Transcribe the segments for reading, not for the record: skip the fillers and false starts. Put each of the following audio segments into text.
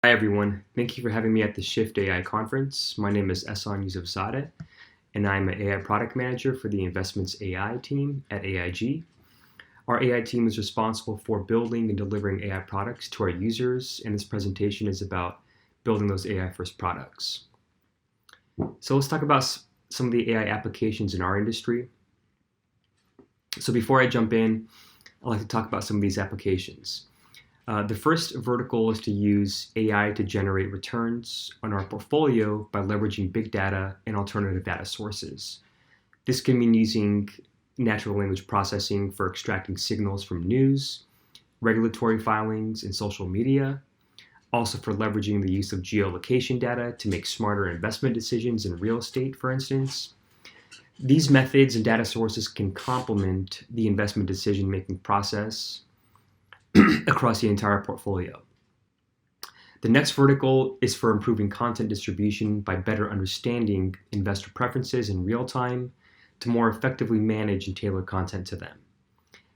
Hi everyone, thank you for having me at the Shift AI conference. My name is Ehsan Yousefzadeh, and I'm an AI product manager for the investments AI team at AIG. Our AI team is responsible for building and delivering AI products to our users, and this presentation is about building those AI first products. So let's talk about some of the AI applications in our industry. So before I jump in, I'd like to talk about some of these applications. The first vertical is to use AI to generate returns on our portfolio by leveraging big data and alternative data sources. This can mean using natural language processing for extracting signals from news, regulatory filings, and social media. Also for leveraging the use of geolocation data to make smarter investment decisions in real estate, for instance. These methods and data sources can complement the investment decision-making process across the entire portfolio. The next vertical is for improving content distribution by better understanding investor preferences in real time to more effectively manage and tailor content to them.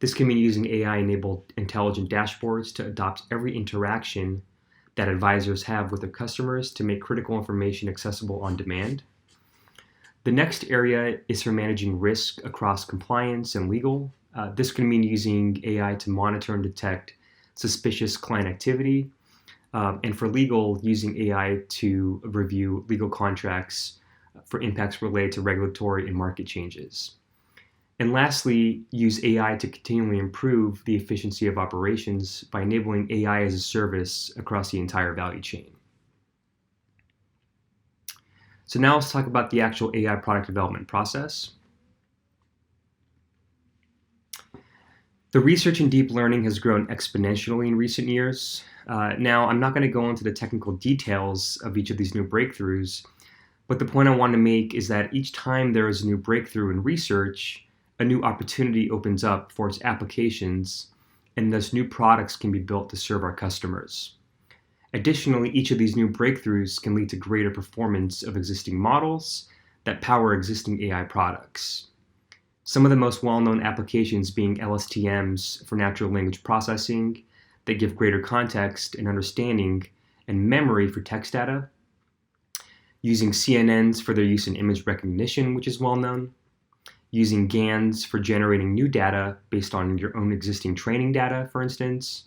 This can mean using AI-enabled intelligent dashboards to adopt every interaction that advisors have with their customers to make critical information accessible on demand. The next area is for managing risk across compliance and legal. This can mean using AI to monitor and detect suspicious client activity, and for legal, using AI to review legal contracts for impacts related to regulatory and market changes. And lastly, use AI to continually improve the efficiency of operations by enabling AI as a service across the entire value chain. So now let's talk about the actual AI product development process. The research in deep learning has grown exponentially in recent years. Now, I'm not going to go into the technical details of each of these new breakthroughs, but the point I want to make is that each time there is a new breakthrough in research, a new opportunity opens up for its applications, and thus new products can be built to serve our customers. Additionally, each of these new breakthroughs can lead to greater performance of existing models that power existing AI products. Some of the most well-known applications being LSTMs for natural language processing that give greater context and understanding and memory for text data, using CNNs for their use in image recognition, which is well-known, using GANs for generating new data based on your own existing training data, for instance.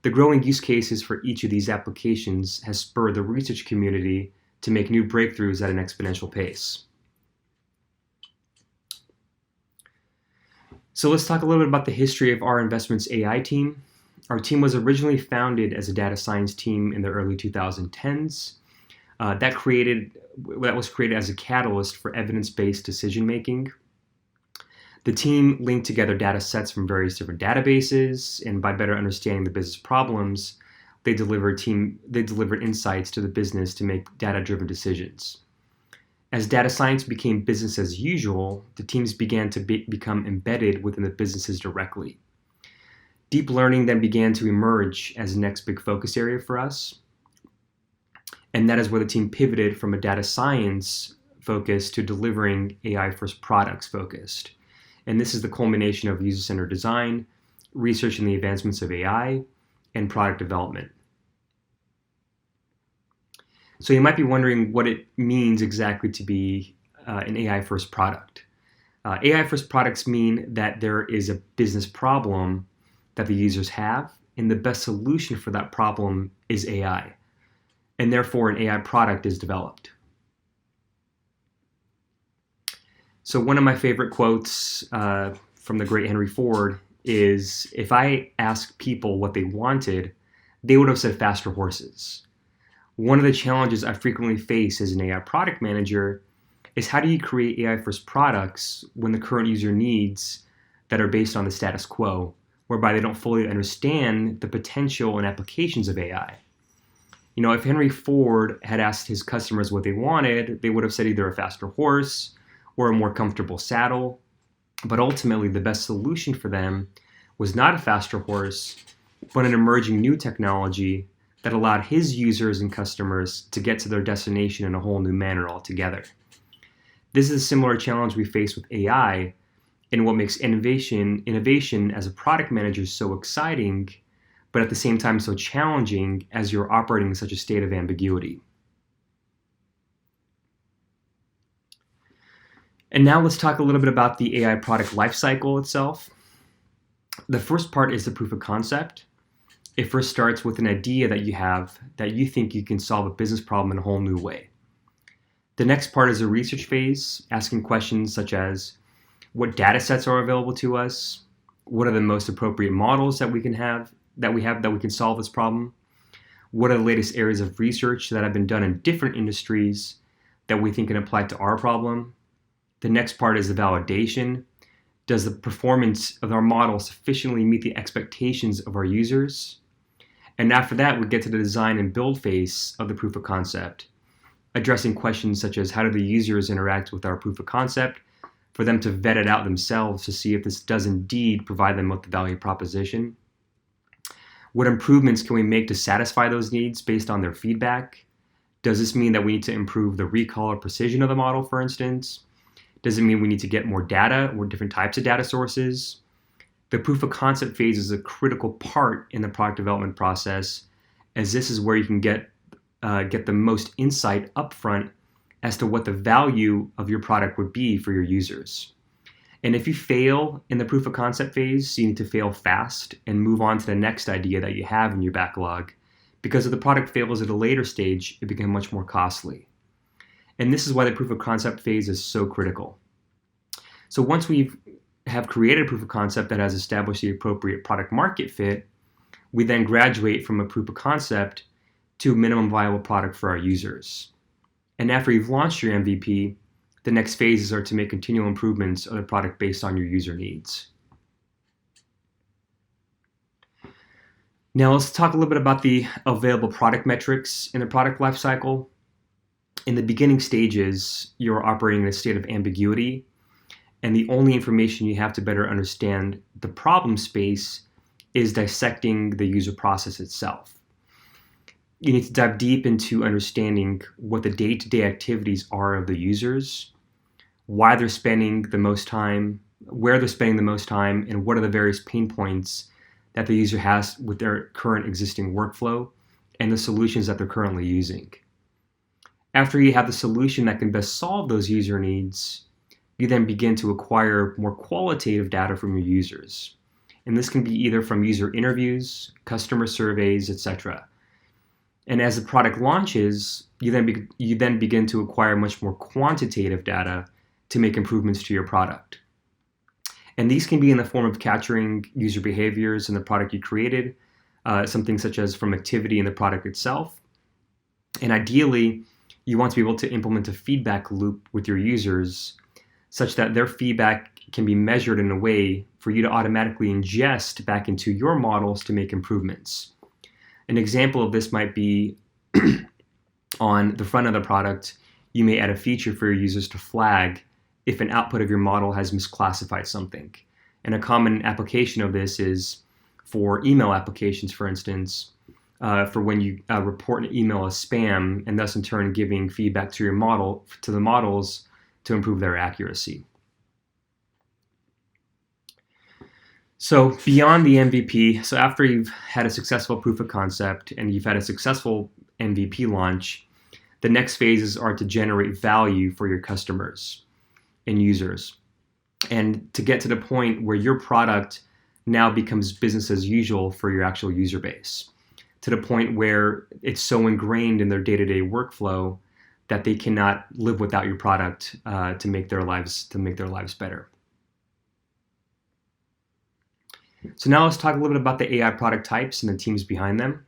The growing use cases for each of these applications has spurred the research community to make new breakthroughs at an exponential pace. So let's talk a little bit about the history of our investments AI team. Our team was originally founded as a data science team in the early 2010s. That was created as a catalyst for evidence-based decision making. The team linked together data sets from various different databases, and by better understanding the business problems, they delivered insights to the business to make data-driven decisions. As data science became business as usual, the teams began to become embedded within the businesses directly. Deep learning then began to emerge as the next big focus area for us. And that is where the team pivoted from a data science focus to delivering AI first products focused. And this is the culmination of user-centered design, research in the advancements of AI, and product development. So you might be wondering what it means exactly to be an AI first product. AI first products mean that there is a business problem that the users have, and the best solution for that problem is AI. And therefore, an AI product is developed. So one of my favorite quotes from the great Henry Ford is, if I asked people what they wanted, they would have said faster horses. One of the challenges I frequently face as an AI product manager is, how do you create AI first products when the current user needs that are based on the status quo, whereby they don't fully understand the potential and applications of AI? You know, if Henry Ford had asked his customers what they wanted, they would have said either a faster horse or a more comfortable saddle. But ultimately, the best solution for them was not a faster horse, but an emerging new technology that allowed his users and customers to get to their destination in a whole new manner altogether. This is a similar challenge we face with AI, and what makes innovation as a product manager so exciting but at the same time so challenging as you're operating in such a state of ambiguity. And now let's talk a little bit about the AI product lifecycle itself. The first part is the proof of concept. It first starts with an idea that you have that you think you can solve a business problem in a whole new way. The next part is a research phase, asking questions such as, what data sets are available to us? What are the most appropriate models that we can solve this problem? What are the latest areas of research that have been done in different industries that we think can apply to our problem? The next part is the validation. Does the performance of our model sufficiently meet the expectations of our users? And after that, we get to the design and build phase of the proof of concept, addressing questions such as how do the users interact with our proof of concept, for them to vet it out themselves to see if this does indeed provide them with the value proposition. What improvements can we make to satisfy those needs based on their feedback? Does this mean that we need to improve the recall or precision of the model, for instance? Does it mean we need to get more data or different types of data sources? The proof of concept phase is a critical part in the product development process, as this is where you can get the most insight upfront as to what the value of your product would be for your users. And if you fail in the proof of concept phase, you need to fail fast and move on to the next idea that you have in your backlog, because if the product fails at a later stage, it becomes much more costly. And this is why the proof of concept phase is so critical. So once we have created a proof of concept that has established the appropriate product market fit, we then graduate from a proof of concept to a minimum viable product for our users. And after you've launched your MVP, the next phases are to make continual improvements of the product based on your user needs. Now let's talk a little bit about the available product metrics in the product lifecycle. In the beginning stages, you're operating in a state of ambiguity, and the only information you have to better understand the problem space is dissecting the user process itself. You need to dive deep into understanding what the day-to-day activities are of the users, why they're spending the most time, where they're spending the most time, and what are the various pain points that the user has with their current existing workflow and the solutions that they're currently using. After you have the solution that can best solve those user needs, you then begin to acquire more qualitative data from your users. And this can be either from user interviews, customer surveys, etc. And as the product launches, you then begin to acquire much more quantitative data to make improvements to your product. And these can be in the form of capturing user behaviors in the product you created, something such as from activity in the product itself. And ideally, you want to be able to implement a feedback loop with your users such that their feedback can be measured in a way for you to automatically ingest back into your models to make improvements. An example of this might be on the front of the product, you may add a feature for your users to flag if an output of your model has misclassified something. And a common application of this is for email applications, for instance, for when you report an email as spam, and thus in turn giving feedback to the models to improve their accuracy. So beyond the MVP, so after you've had a successful proof of concept and you've had a successful MVP launch, the next phases are to generate value for your customers and users, and to get to the point where your product now becomes business as usual for your actual user base, to the point where it's so ingrained in their day-to-day workflow that they cannot live without your product to make their lives better. So now let's talk a little bit about the AI product types and the teams behind them.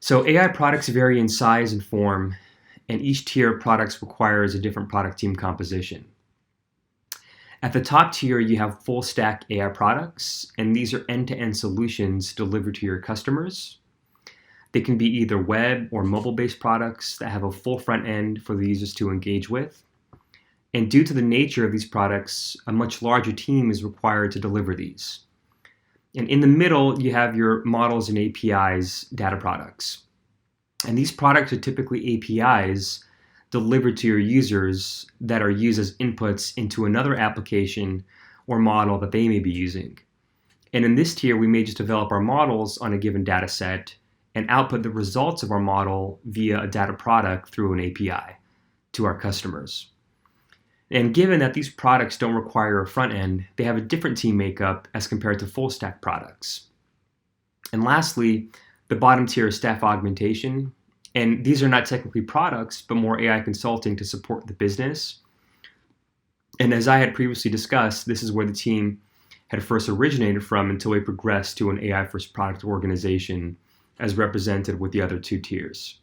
So AI products vary in size and form, and each tier of products requires a different product team composition. At the top tier, you have full stack AI products, and these are end-to-end solutions delivered to your customers. They can be either web or mobile-based products that have a full front end for the users to engage with. And due to the nature of these products, a much larger team is required to deliver these. And in the middle, you have your models and APIs data products. And these products are typically APIs delivered to your users that are used as inputs into another application or model that they may be using. And in this tier, we may just develop our models on a given data set and output the results of our model via a data product through an API to our customers. And given that these products don't require a front end, they have a different team makeup as compared to full stack products. And lastly, the bottom tier is staff augmentation. And these are not technically products, but more AI consulting to support the business. And as I had previously discussed, this is where the team had first originated from until we progressed to an AIfirst product organization as represented with the other two tiers.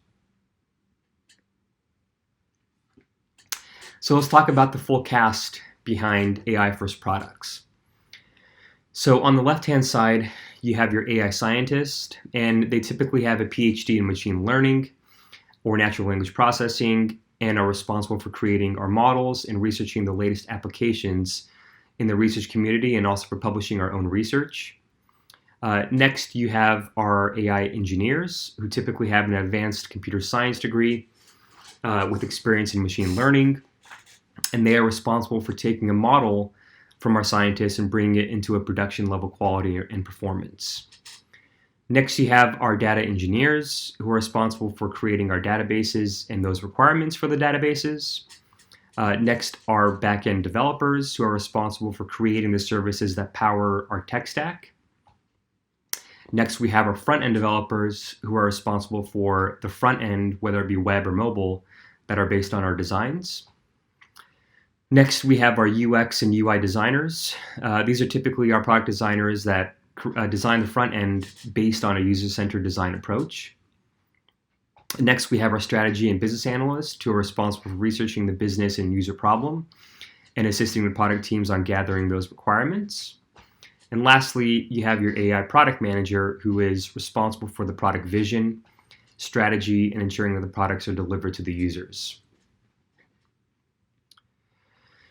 So let's talk about the full cast behind AIfirst products. So on the left-hand side, you have your AI scientist, and they typically have a PhD in machine learning or natural language processing and are responsible for creating our models and researching the latest applications in the research community and also for publishing our own research. Next, you have our AI engineers who typically have an advanced computer science degree with experience in machine learning, and they are responsible for taking a model from our scientists and bringing it into a production level quality and performance. Next, you have our data engineers who are responsible for creating our databases and those requirements for the databases. Next are back-end developers who are responsible for creating the services that power our tech stack. Next, we have our front-end developers who are responsible for the front end, whether it be web or mobile, that are based on our designs. Next, we have our UX and UI designers. These are typically our product designers that design the front end based on a user-centered design approach. Next, we have our strategy and business analysts who are responsible for researching the business and user problem and assisting the product teams on gathering those requirements. And lastly, you have your AI product manager who is responsible for the product vision, strategy, and ensuring that the products are delivered to the users.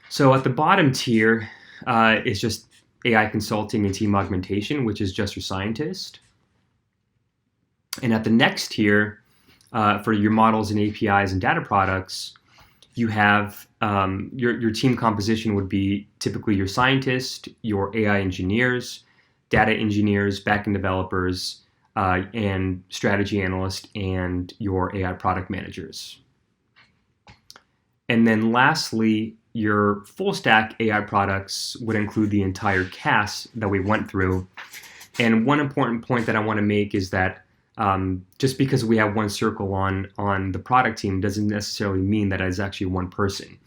So at the bottom tier is just AI consulting and team augmentation, which is just your scientist. And at the next tier, for your models and APIs and data products, you have your team composition would be typically your scientist, your AI engineers, data engineers, backend developers, and strategy analyst, and your AI product managers. And then lastly, your full stack AI products would include the entire cast that we went through. And one important point that I want to make is that just because we have one circle on the product team doesn't necessarily mean that it's actually one person.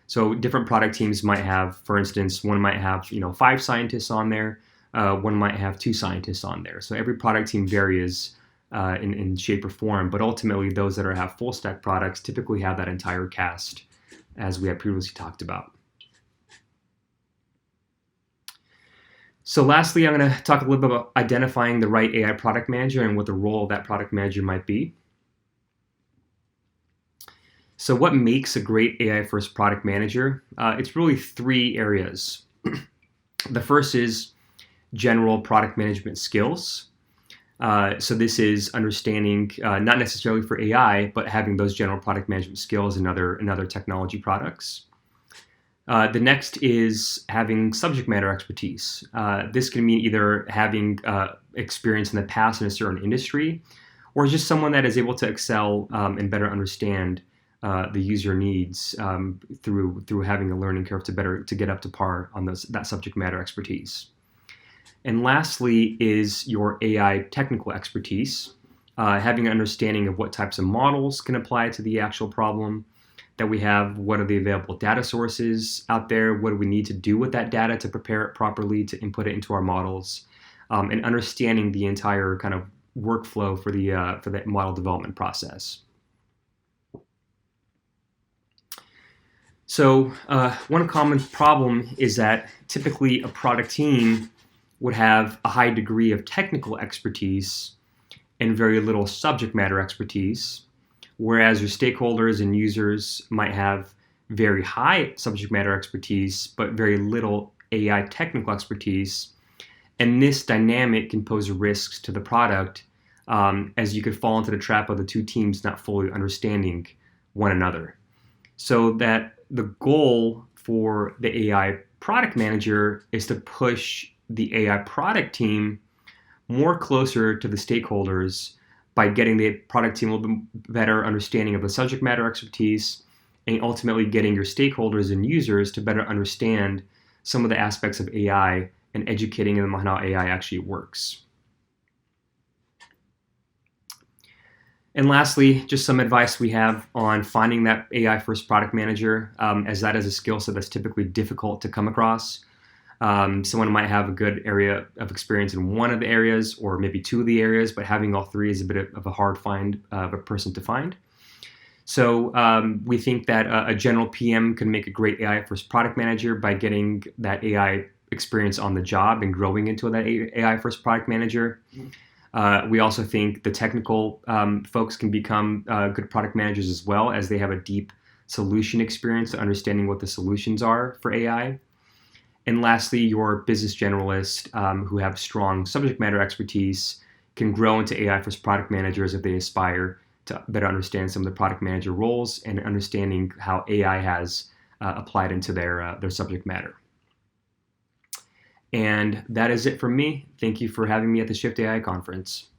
So different product teams might have, for instance, one might have 5 scientists on there, one might have 2 scientists on there. So every product team varies in shape or form, but ultimately those that have full stack products typically have that entire cast, as we had previously talked about. So lastly, I'm going to talk a little bit about identifying the right AI product manager and what the role of that product manager might be. So what makes a great AIfirst product manager? It's really 3 areas. The first is general product management skills. So this is understanding, not necessarily for AI, but having those general product management skills in other technology products. The next is having subject matter expertise. This can mean either having experience in the past in a certain industry, or just someone that is able to excel and better understand the user needs through having a learning curve to get up to par on that subject matter expertise. And lastly is your AI technical expertise, having an understanding of what types of models can apply to the actual problem that we have, what are the available data sources out there, what do we need to do with that data to prepare it properly to input it into our models, and understanding the entire kind of workflow for the model development process. So one common problem is that typically a product team would have a high degree of technical expertise and very little subject matter expertise, whereas your stakeholders and users might have very high subject matter expertise, but very little AI technical expertise. And this dynamic can pose risks to the product, as you could fall into the trap of the 2 teams not fully understanding one another. So that the goal for the AI product manager is to push the AI product team more closer to the stakeholders by getting the product team a little bit better understanding of the subject matter expertise, and ultimately getting your stakeholders and users to better understand some of the aspects of AI and educating them on how AI actually works. And lastly, just some advice we have on finding that AI first product manager, as that is a skill set that's typically difficult to come across. Someone might have a good area of experience in one of the areas or maybe two of the areas, but having all three is a bit of a hard find of a person to find. So we think that a general PM can make a great AI first product manager by getting that AI experience on the job and growing into that AI first product manager. We also think the technical folks can become good product managers as well, as they have a deep solution experience, understanding what the solutions are for AI. And lastly, your business generalist who have strong subject matter expertise can grow into AI first product managers if they aspire to better understand some of the product manager roles and understanding how AI has applied into their subject matter. And that is it from me. Thank you for having me at the Shift AI conference.